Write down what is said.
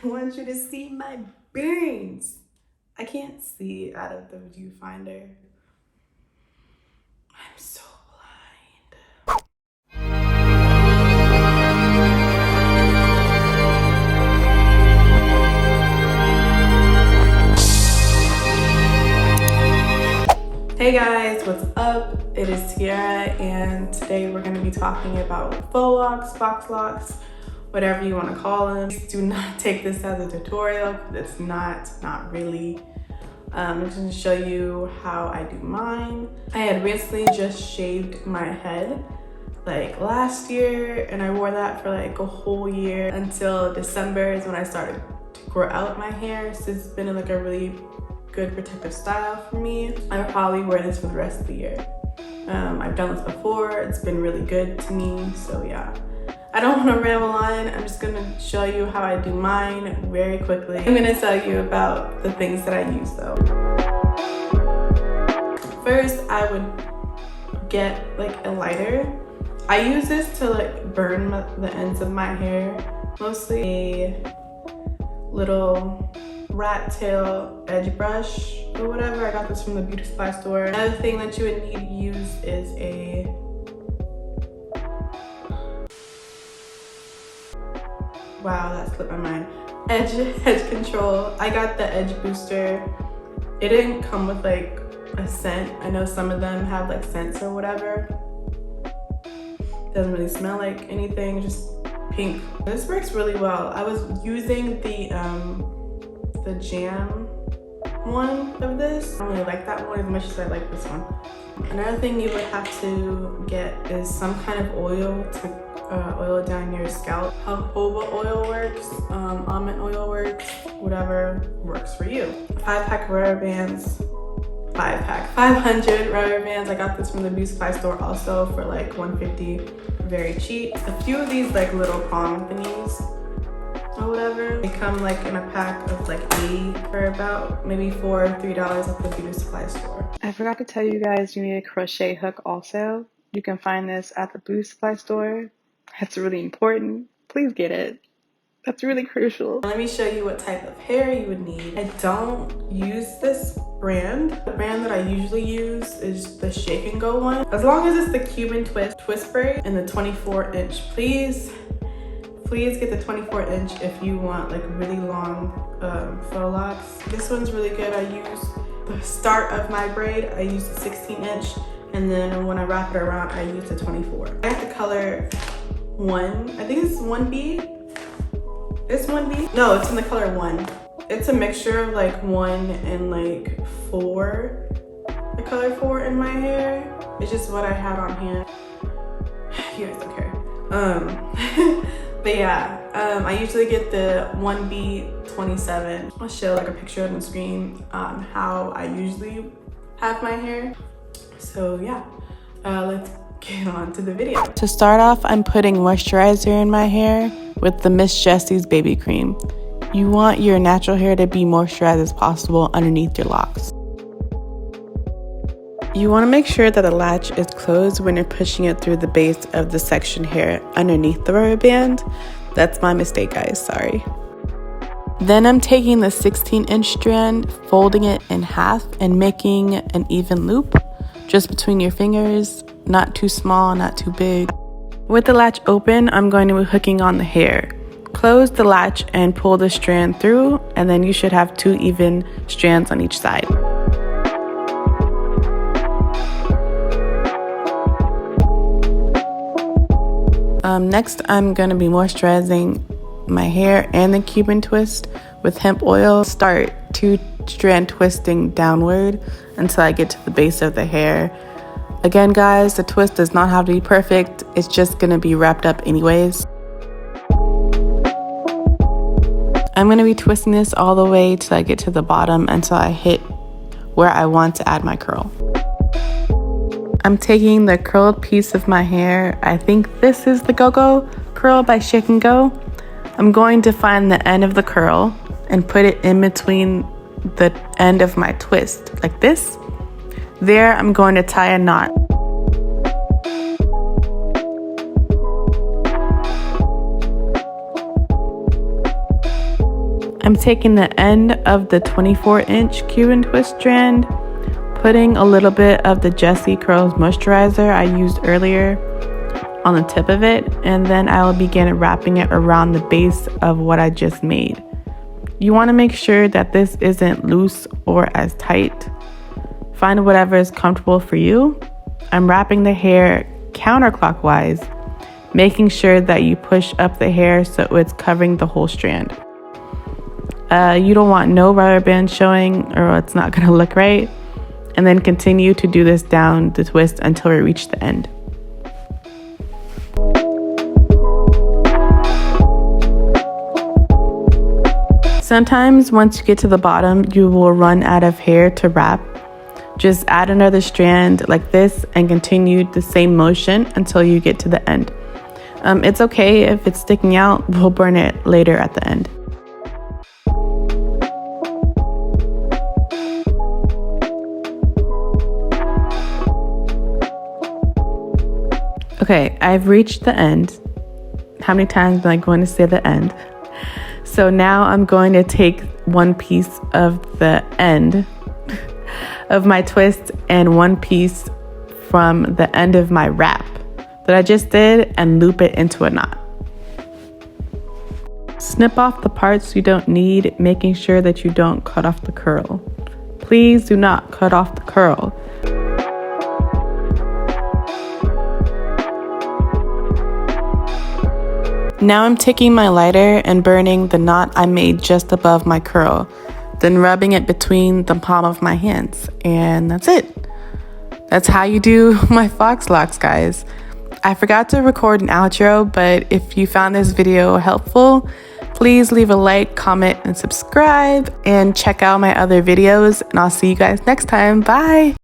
I want you to see my bangs. I can't see out of the viewfinder. I'm so blind. Hey guys, what's up? It is Tiara, and today we're going to be talking about FAUX LOCS, FAUX LOCS, whatever you want to call them. Do not take this as a tutorial. It's not really. I'm just going to show you how I do mine. I had recently just shaved my head like last year, and I wore that for like a whole year until December is when I started to grow out my hair. So it's been like a really good protective style for me. I'll probably wear this for the rest of the year. I've done this before. It's been really good to me. So yeah, I don't want to ramble on. I'm just gonna show you how I do mine very quickly. I'm gonna tell you about the things that I use though. First, I would get like a lighter. I use this to like burn the ends of my hair. Mostly a little rat tail edge brush or whatever. I got this from the beauty supply store. Another thing that you would need to use is a wow, that slipped my mind. Edge control. I got the edge booster. It didn't come with like a scent. I know some of them have like scents or whatever. Doesn't really smell like anything, just pink. This works really well. I was using the jam one of this. I don't really like that one as much as I like this one. Another thing you would have to get is some kind of oil to oil down your scalp. Jojoba oil works, almond oil works, whatever works for you. 5-pack rubber bands. 500 rubber bands. I got this from the beauty supply store also for like $150, very cheap. A few of these like little palm thingies or whatever, they come like in a pack of like 80 for about maybe $4 or $3 at the beauty supply store. I forgot to tell you guys you need a crochet hook also. You can find this at the beauty supply store. That's really important. Please get it. That's really crucial. Let me show you what type of hair you would need. I don't use this brand. The brand that I usually use is the Shake and Go one. As long as it's the Cuban twist spray and the 24-inch. Please get the 24-inch if you want like really long faux locks. This one's really good. I use the start of my braid. I use the 16-inch, and then when I wrap it around, I use the 24. I have the color 1. I think it's 1B. It's 1B? No, it's in the color 1. It's a mixture of like 1 and like 4. The color 4 in my hair. It's just what I had on hand. You guys don't care. But yeah, I usually get the 1B27. I'll show like a picture on the screen how I usually have my hair. So yeah, let's get on to the video. To start off, I'm putting moisturizer in my hair with the Miss Jessie's baby cream. You want your natural hair to be moisturized as possible underneath your locks. You want to make sure that the latch is closed when you're pushing it through the base of the section hair underneath the rubber band. That's my mistake, guys, sorry. Then I'm taking the 16-inch strand, folding it in half and making an even loop just between your fingers, not too small, not too big. With the latch open, I'm going to be hooking on the hair. Close the latch and pull the strand through, and then you should have 2 even strands on each side. Next, I'm going to be moisturizing my hair and the Cuban twist with hemp oil. Start 2-strand twisting downward until I get to the base of the hair. Again, guys, the twist does not have to be perfect. It's just going to be wrapped up anyways. I'm going to be twisting this all the way till I get to the bottom until I hit where I want to add my curl. I'm taking the curled piece of my hair. I think this is the Go-Go curl by Shake and Go. I'm going to find the end of the curl and put it in between the end of my twist, like this. There, I'm going to tie a knot. I'm taking the end of the 24-inch Cuban twist strand, putting a little bit of the Jessie Curls moisturizer I used earlier on the tip of it, and then I will begin wrapping it around the base of what I just made. You want to make sure that this isn't loose or as tight. Find whatever is comfortable for you. I'm wrapping the hair counterclockwise, making sure that you push up the hair so it's covering the whole strand. You don't want no rubber band showing or it's not going to look right. And then continue to do this down the twist until we reach the end. Sometimes once you get to the bottom, you will run out of hair to wrap. Just add another strand like this and continue the same motion until you get to the end. It's okay if it's sticking out, we'll burn it later at the end. Okay, I've reached the end. How many times am I going to say the end? So now I'm going to take one piece of the end of my twist and one piece from the end of my wrap that I just did and loop it into a knot. Snip off the parts you don't need, making sure that you don't cut off the curl. Please do not cut off the curl. Now I'm taking my lighter and burning the knot I made just above my curl, then rubbing it between the palm of my hands, and that's it. That's how you do my FAUX locks, guys. I forgot to record an outro, but if you found this video helpful, please leave a like, comment, and subscribe, and check out my other videos, and I'll see you guys next time. Bye!